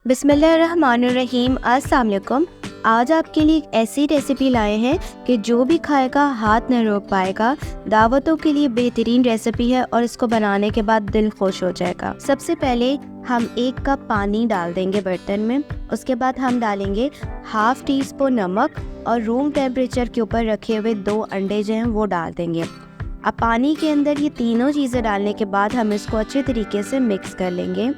बिस्मिल्लाहिर्रहमानिर्रहीम। अस्सलाम वालेकुम। आज आपके लिए एक ऐसी रेसिपी लाए हैं कि जो भी खाएगा हाथ न रोक पाएगा। दावतों के लिए बेहतरीन रेसिपी है और इसको बनाने के बाद दिल खुश हो जाएगा। सबसे पहले हम 1 कप पानी डाल देंगे बर्तन में। उसके बाद हम डालेंगे ½ टीस्पून नमक और रूम टेम्परेचर के ऊपर रखे हुए 2 अंडे जो हैं वो डाल देंगे। अब पानी के अंदर ये तीनों चीज़ें डालने के बाद हम इसको अच्छे तरीके से मिक्स कर लेंगे।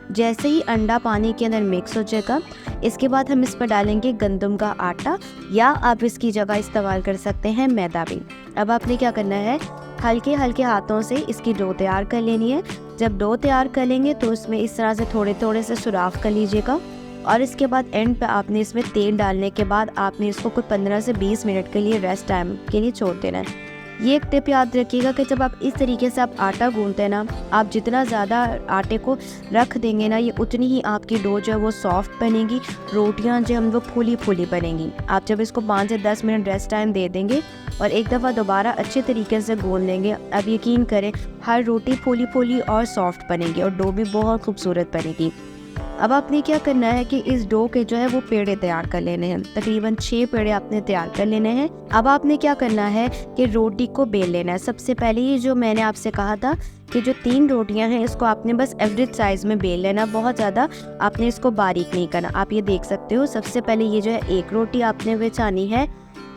जैसे ही अंडा पानी के अंदर मिक्स हो जाएगा, इसके बाद हम इस पर डालेंगे गंदम का आटा, या आप इसकी जगह इस्तेमाल कर सकते हैं मैदा भी। अब आपने क्या करना है, हल्के हल्के हाथों से इसकी डो तैयार कर लेनी है। जब डो तैयार कर लेंगे तो इसमें इस तरह से थोड़े थोड़े से सुराख कर लीजिएगा और इसके बाद एंड पे आपने इसमें तेल डालने के बाद आपने इसको कोई 15 से 20 मिनट के लिए रेस्ट टाइम के लिए छोड़ देना है। ये एक टिप याद रखिएगा कि जब आप इस तरीके से आप आटा गूंथते हैं ना, आप जितना ज़्यादा आटे को रख देंगे ना, ये उतनी ही आपकी डो जो है वो सॉफ्ट बनेगी, रोटियां जो हम वो फूली फूली बनेंगी। आप जब इसको 5 से 10 मिनट रेस्ट टाइम दे देंगे और एक दफ़ा दोबारा अच्छे तरीके से गूंथ लेंगे, अब यकीन करें हर रोटी फूली फूली और सॉफ्ट बनेगी और डो भी बहुत खूबसूरत बनेगी। अब आपने क्या करना है कि इस डो के जो है वो पेड़े तैयार कर लेने हैं। तकरीबन 6 पेड़े आपने तैयार कर लेने हैं। अब आपने क्या करना है कि रोटी को बेल लेना है। सबसे पहले ये जो मैंने आपसे कहा था कि जो 3 रोटियां हैं इसको आपने बस एवरेज साइज में बेल लेना, बहुत ज़्यादा आपने इसको बारीक नहीं करना। आप ये देख सकते हो, सबसे पहले ये जो है 1 रोटी आपने बिछानी है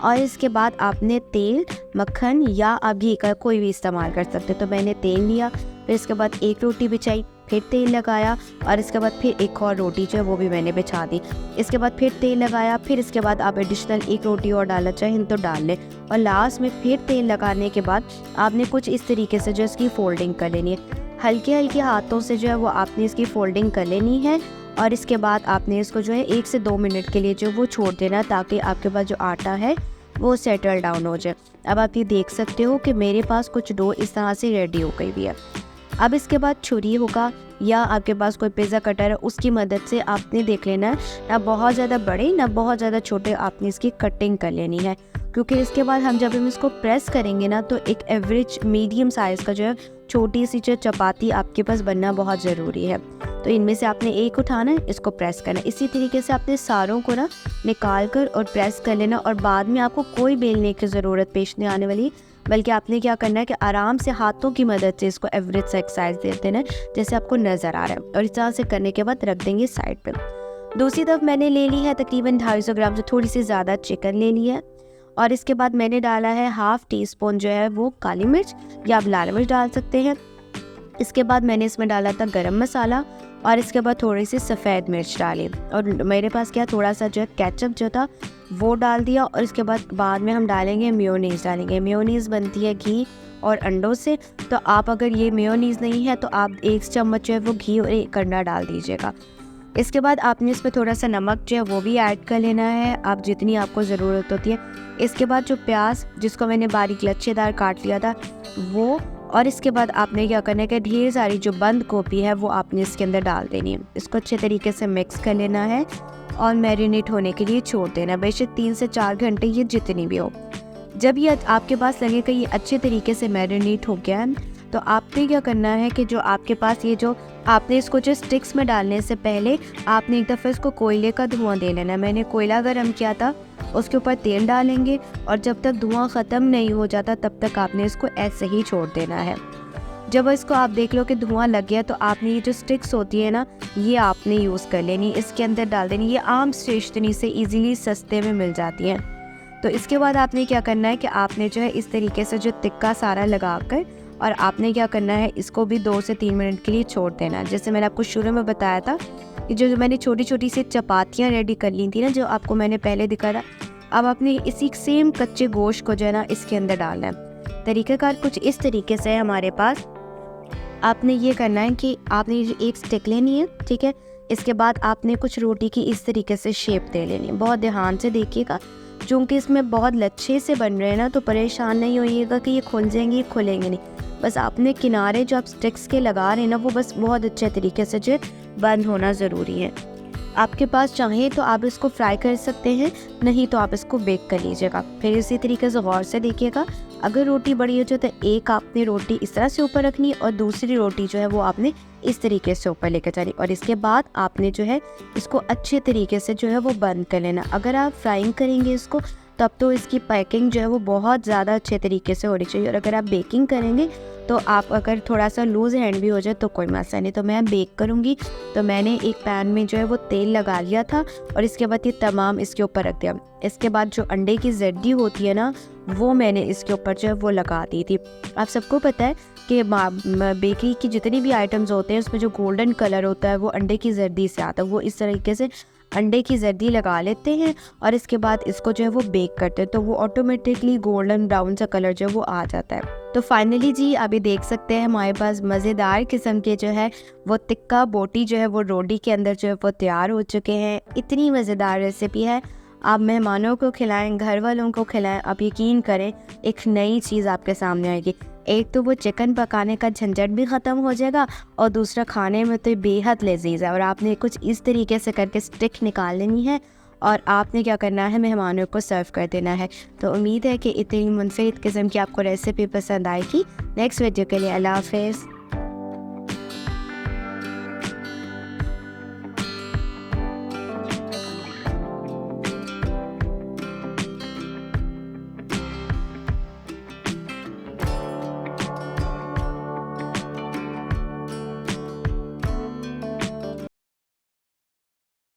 और इसके बाद आपने तेल, मक्खन या आप घी का कोई भी इस्तेमाल कर सकते हो। तो मैंने तेल लिया, फिर इसके बाद 1 रोटी बिछाई, फिर तेल लगाया और इसके बाद फिर एक और रोटी जो है वो भी मैंने बिछा दी। इसके बाद फिर तेल लगाया, फिर इसके बाद आप एडिशनल 1 रोटी और डालना चाहें तो डाल लें और लास्ट में फिर तेल लगाने के बाद आपने कुछ इस तरीके से जो इसकी फोल्डिंग कर लेनी है। हल्के हल्के हाथों से जो है वो आपने इसकी फोल्डिंग कर लेनी है और इसके बाद आपने इसको जो है 1 से 2 मिनट के लिए जो वो छोड़ देना, ताकि आपके पास जो आटा है वो सेटल डाउन हो जाए। अब आप ये देख सकते हो कि मेरे पास कुछ डो इस तरह से रेडी हो गई भी है। अब इसके बाद छुरी होगा या आपके पास कोई पिज़्ज़ा कटर है, उसकी मदद से आपने देख लेना है, ना बहुत ज़्यादा बड़े ना बहुत ज़्यादा छोटे, आपने इसकी कटिंग कर लेनी है। क्योंकि इसके बाद जब हम इसको प्रेस करेंगे ना, तो एक एवरेज मीडियम साइज़ का जो है छोटी सी जो चपाती आपके पास बनना बहुत ज़रूरी है। तो इनमें से आपने एक उठाना है, इसको प्रेस करना है। इसी तरीके से आपने सारों को ना निकाल कर और प्रेस कर लेना और बाद में आपको कोई बेलने की ज़रूरत पेश नहीं आने वाली, बल्कि आपने क्या करना है कि आराम से हाथों की मदद से इसको एवरेज सा एक्सरसाइज दे देना है, जैसे आपको नज़र आ रहा है। और इस तरह से करने के बाद रख देंगे साइड पे। दूसरी तरफ मैंने ले ली है तकरीबन 250 ग्राम से थोड़ी सी ज़्यादा चिकन ले ली है और इसके बाद मैंने डाला है ½ टीस्पून जो है वो काली मिर्च या आप लाल मिर्च डाल सकते हैं। इसके बाद मैंने इसमें डाला था गरम मसाला और इसके बाद थोड़ी सी सफ़ेद मिर्च डाली और मेरे पास क्या थोड़ा सा जो है केचप जो था वो डाल दिया। और इसके बाद में हम डालेंगे मेयोनीज़ डालेंगे। मेयोनीज़ बनती है घी और अंडों से, तो आप अगर ये मेयोनीज़ नहीं है तो आप 1 चम्मच जो है वो घी और 1 अंडा डाल दीजिएगा। इसके बाद आपने इसमें थोड़ा सा नमक जो है वो भी ऐड कर लेना है, आप जितनी आपको ज़रूरत होती है। इसके बाद जो प्याज जिसको मैंने बारीक लच्छेदार काट लिया था वो, और इसके बाद आपने क्या करना है कि ढेर सारी जो बंद गोभी है वो आपने इसके अंदर डाल देनी है। इसको अच्छे तरीके से मिक्स कर लेना है और मैरिनेट होने के लिए छोड़ देना, बेशक 3 से 4 घंटे, ये जितनी भी हो। जब ये आपके पास लगे कि ये अच्छे तरीके से मैरिनेट हो गया है, तो आपने क्या करना है कि जो आपके पास ये जो आपने इसको जो स्टिक्स में डालने से पहले आपने एक दफ़ा इसको कोयले का धुआं दे लेना है। मैंने कोयला गर्म किया था, उसके ऊपर तेल डालेंगे और जब तक धुआं ख़त्म नहीं हो जाता तब तक आपने इसको ऐसे ही छोड़ देना है। जब इसको आप देख लो कि धुआं लग गया तो आपने ये जो स्टिक्स होती है ना, ये आपने यूज़ कर लेनी, इसके अंदर डाल देनी। ये आम स्टेशनरी से इजीली सस्ते में मिल जाती हैं। तो इसके बाद आपने क्या करना है कि आपने जो है इस तरीके से जो तिक्का सारा लगा कर और आपने क्या करना है, इसको भी 2 से 3 मिनट के लिए छोड़ देना है। जैसे मैंने आपको शुरू में बताया था कि जो मैंने छोटी छोटी सी चपातियाँ रेडी कर ली थी ना, जो आपको मैंने पहले दिखाया, अब आपने इसी सेम कच्चे गोश्त को जो है ना इसके अंदर डालना है। तरीक़ाकार कुछ इस तरीके से है हमारे पास। आपने ये करना है कि आपने एक स्टिक लेनी है, ठीक है। इसके बाद आपने कुछ रोटी की इस तरीके से शेप दे लेनी है। बहुत ध्यान से देखिएगा, चूँकि इसमें बहुत लच्छे से बन रहे हैं ना, तो परेशान नहीं होइएगा कि ये खुल जाएंगे, ये खुलेंगे नहीं। बस आपने किनारे जो आप स्टिक्स के लगा रहे हैं ना, वो बस बहुत अच्छे तरीके से जो बंद होना ज़रूरी है। आपके पास चाहे तो आप इसको फ्राई कर सकते हैं, नहीं तो आप इसको बेक कर लीजिएगा। फिर इसी तरीके से गौर से देखिएगा, अगर रोटी बड़ी हो जाए तो एक आपने रोटी इस तरह से ऊपर रखनी और दूसरी रोटी जो है वो आपने इस तरीके से ऊपर लेकर जानी, और इसके बाद आपने जो है इसको अच्छे तरीके से जो है वो बंद कर लेना। अगर आप फ्राइंग करेंगे इसको तब तो इसकी पैकिंग जो है वो बहुत ज़्यादा अच्छे तरीके से होनी चाहिए, और अगर आप बेकिंग करेंगे तो आप अगर थोड़ा सा लूज़ हैंड भी हो जाए तो कोई मसला नहीं। तो मैं बेक करूँगी, तो मैंने एक पैन में जो है वो तेल लगा लिया था और इसके बाद ये तमाम इसके ऊपर रख दिया। इसके बाद जो अंडे की जर्दी होती है ना, वो मैंने इसके ऊपर जो है वो लगा दी थी। आप सबको पता है कि बेकरी की जितनी भी आइटम्स होते हैं उसमें जो गोल्डन कलर होता है वो अंडे की जर्दी से आता है। वो इस तरीके से अंडे की जर्दी लगा लेते हैं और इसके बाद इसको जो है वो बेक करते हैं, तो वो ऑटोमेटिकली गोल्डन ब्राउन सा कलर जो है वो आ जाता है। तो फाइनली जी अभी देख सकते हैं हमारे पास मज़ेदार किस्म के जो है वो टिक्का बोटी जो है वो रोटी के अंदर जो है वो तैयार हो चुके हैं। इतनी मज़ेदार रेसिपी है, आप मेहमानों को खिलाएं, घर वालों को खिलाएं, आप यकीन करें एक नई चीज़ आपके सामने आएगी। एक तो वो चिकन पकाने का झंझट भी ख़त्म हो जाएगा और दूसरा खाने में तो बेहद लजीज है। और आपने कुछ इस तरीके से करके स्टिक निकाल लेनी है और आपने क्या करना है, मेहमानों को सर्व कर देना है। तो उम्मीद है कि इतनी मुनफरिद किस्म की आपको रेसिपी पसंद आएगी। नेक्स्ट वीडियो के लिए अल्लाह हाफ़िज़।